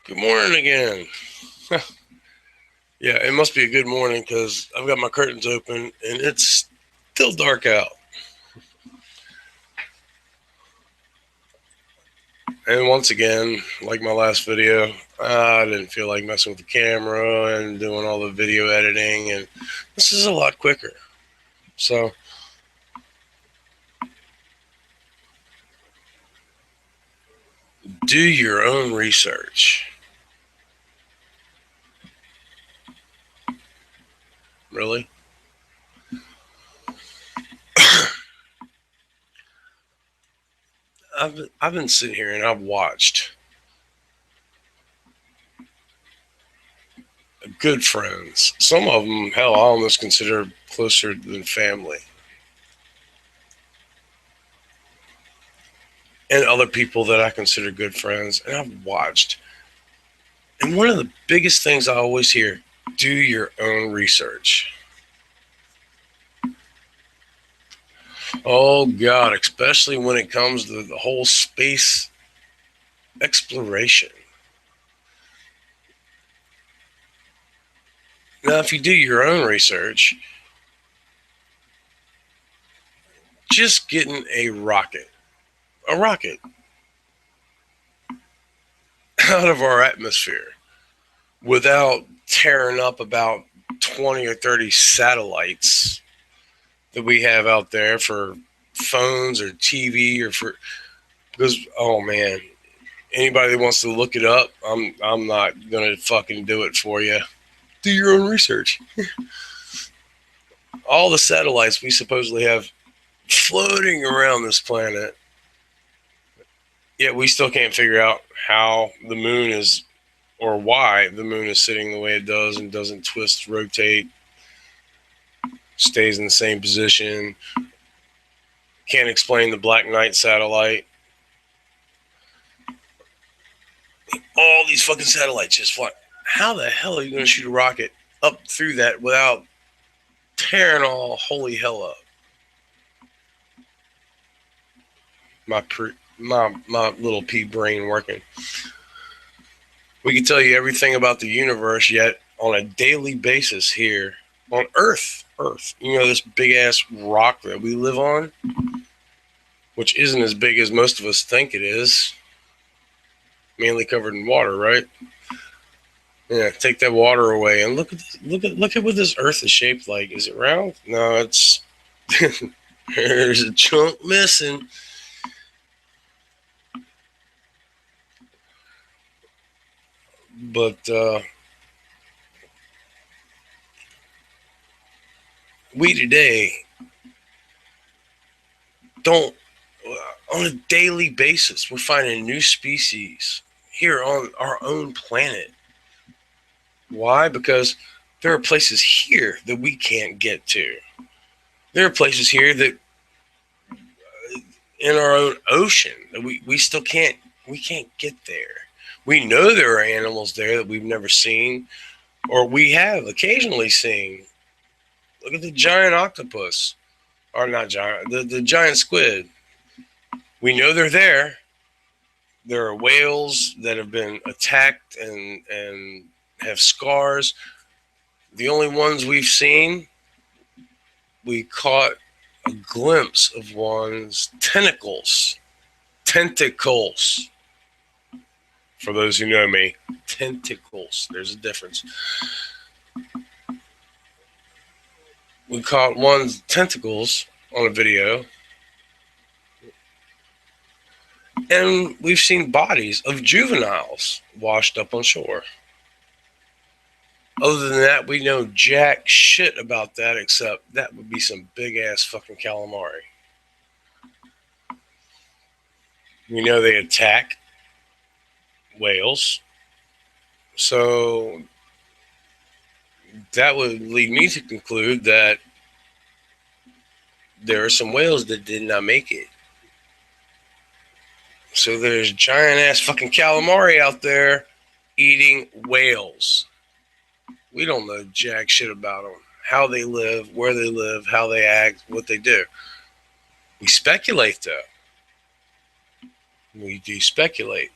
Good morning again. Yeah, it must be a good morning because I've got my curtains open and it's still dark out. And once again, like my last video, I didn't feel like messing with the camera and doing all the video editing, and this is a lot quicker. So, do your own research. Really? I've been sitting here and I've watched good friends. Some of them, hell, I almost consider closer than family. And other people that I consider good friends, and I've watched. And one of the biggest things I always hear, do your own research. Oh, God, especially when it comes to the whole space exploration. Now, if you do your own research, just getting a rocket out of our atmosphere without tearing up about 20 or 30 satellites that we have out there for phones or TV or for, because, oh man, anybody that wants to look it up, I'm not gonna fucking do it for you. Do your own research. All the satellites we supposedly have floating around this planet, yet we still can't figure out how the moon is, or why the moon is sitting the way it does and doesn't twist, rotate, stays in the same position. Can't explain the Black Knight satellite. All these fucking satellites just fly. How the hell are you going to shoot a rocket up through that without tearing all holy hell up? My little pea brain working. We can tell you everything about the universe, yet on a daily basis here on Earth, this big ass rock that we live on, which isn't as big as most of us think it is, mainly covered in water, right? Yeah, take that water away and look at what this Earth is shaped like. Is it round? No, it's there's a chunk missing. But we today don't, on a daily basis, we're finding new species here on our own planet. Why? Because there are places here that we can't get to. There are places here that in our own ocean that we still can't get there. We know there are animals there that we've never seen, or we have occasionally seen. Look at the giant octopus, or not giant, the giant squid. We know they're there. There are whales that have been attacked and have scars. The only ones we've seen, we caught a glimpse of one's tentacles. Tentacles. For those who know me, tentacles. There's a difference. We caught one's tentacles on a video, and we've seen bodies of juveniles washed up on shore. Other than that, we know jack shit about that, except that would be some big ass fucking calamari. We know they attack whales. So that would lead me to conclude that there are some whales that did not make it. So there's giant ass fucking calamari out there eating whales. We don't know jack shit about them. How they live, where they live, how they act, what they do. We speculate though. We do speculate.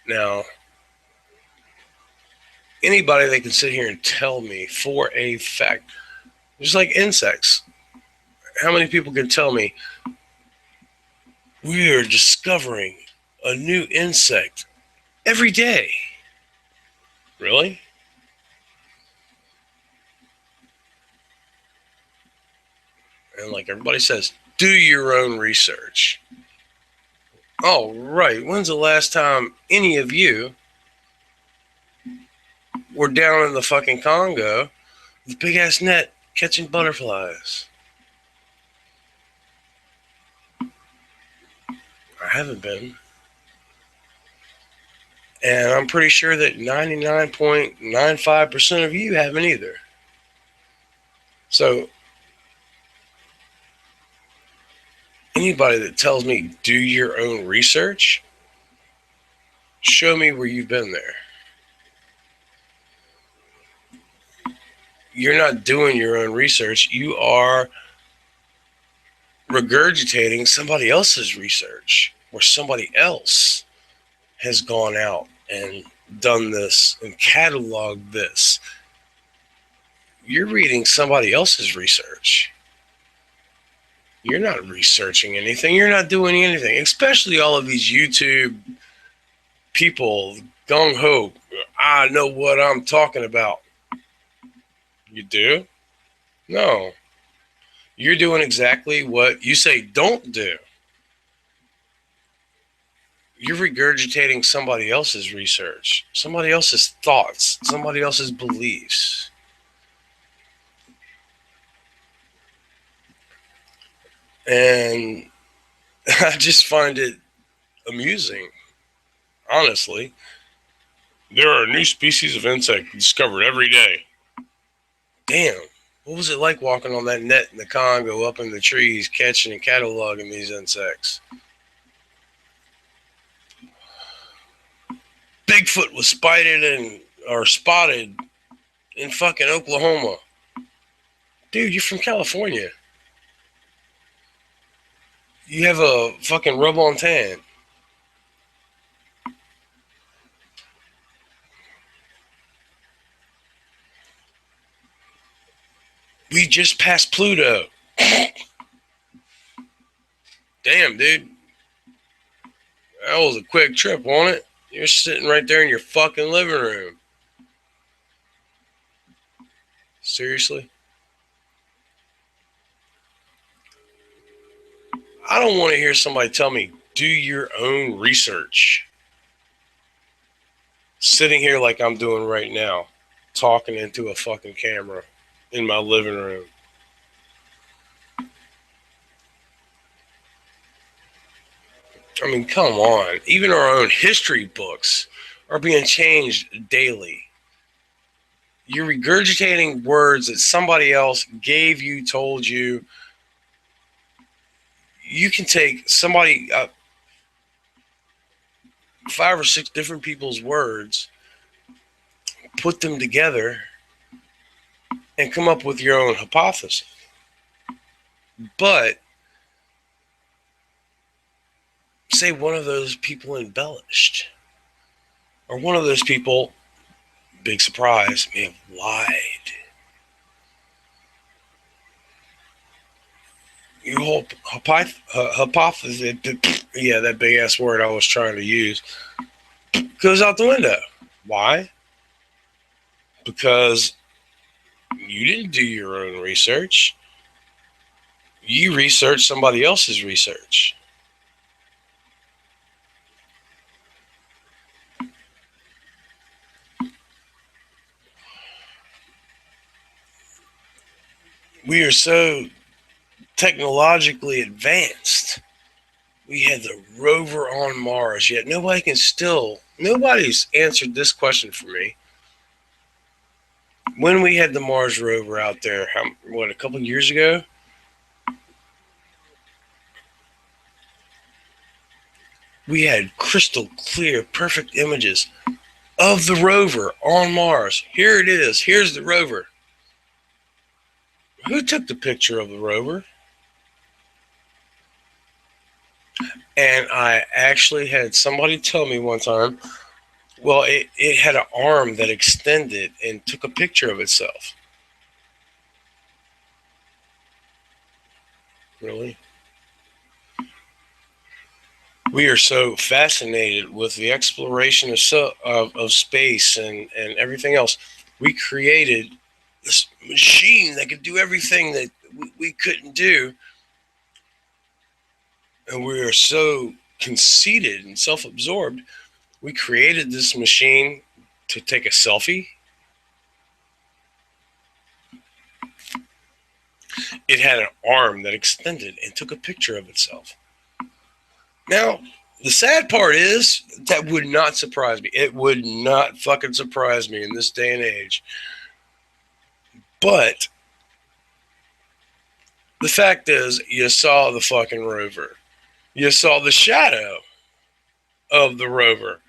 Now, anybody that can sit here and tell me for a fact, just like insects, how many people can tell me we are discovering a new insect every day? Really? And like everybody says, do your own research. Oh, right. When's the last time any of you were down in the fucking Congo with a big ass net catching butterflies? I haven't been. And I'm pretty sure that 99.95% of you haven't either. So, anybody that tells me do your own research, show me where you've been there. You're not doing your own research. You are regurgitating somebody else's research, where somebody else has gone out and done this and cataloged this. You're reading somebody else's research. You're not researching anything. You're not doing anything, especially all of these YouTube people, gung ho. I know what I'm talking about. You do? No. You're doing exactly what you say don't do. You're regurgitating somebody else's research, somebody else's thoughts, somebody else's beliefs. And I just find it amusing, honestly. There are new species of insect discovered every day. Damn, what was it like walking on that net in the Congo up in the trees, catching and cataloging these insects? Bigfoot was spotted in fucking Oklahoma. Dude, you're from California. You have a fucking rub on tan. We just passed Pluto. Damn, dude. That was a quick trip, wasn't it? You're sitting right there in your fucking living room. Seriously? I don't want to hear somebody tell me, do your own research. Sitting here like I'm doing right now, talking into a fucking camera in my living room. I mean, come on. Even our own history books are being changed daily. You're regurgitating words that somebody else gave you, told you. You can take somebody, 5 or 6 different people's words, put them together, and come up with your own hypothesis. But say one of those people embellished, or one of those people, big surprise, may have lied. Your whole hypothesis, yeah, that big ass word I was trying to use, goes out the window. Why? Because you didn't do your own research. You researched somebody else's research. We are so technologically advanced. We had the rover on Mars, yet nobody's answered this question for me. When we had the Mars rover out there, a couple years ago? We had crystal clear, perfect images of the rover on Mars. Here it is. Here's the rover. Who took the picture of the rover? And I actually had somebody tell me one time, Well, it had an arm that extended and took a picture of itself. Really? We are so fascinated with the exploration of space and everything else. We created this machine that could do everything that we couldn't do. And we are so conceited and self absorbed. We created this machine to take a selfie. It had an arm that extended and took a picture of itself. Now, the sad part is that would not surprise me. It would not fucking surprise me in this day and age. But the fact is, you saw the fucking rover. You saw the shadow of the rover.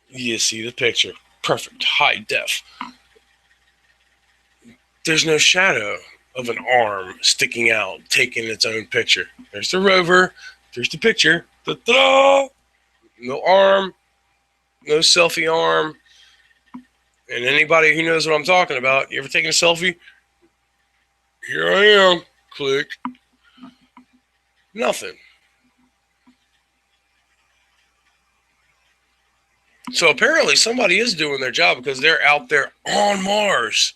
You see the picture. Perfect. High def. There's no shadow of an arm sticking out, taking its own picture. There's the rover. There's the picture. Ta-da! No arm. No selfie arm. And anybody who knows what I'm talking about, you ever taken a selfie? Here I am. Click. Nothing. So apparently somebody is doing their job because they're out there on Mars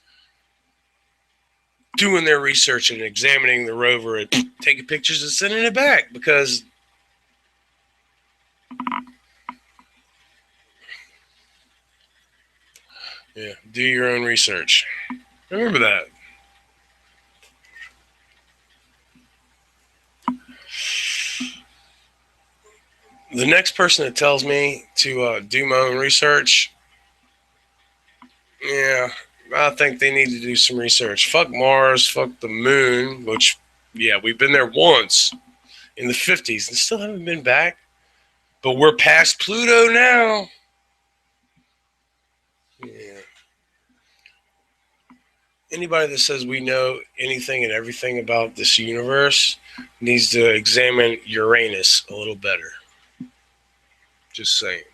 doing their research and examining the rover and taking pictures and sending it back because yeah, do your own research. Remember that. The next person that tells me to do my own research, yeah, I think they need to do some research. Fuck Mars, fuck the moon, which, yeah, we've been there once in the 50s and still haven't been back. But we're past Pluto now. Yeah. Anybody that says we know anything and everything about this universe needs to examine Uranus a little better. Just saying.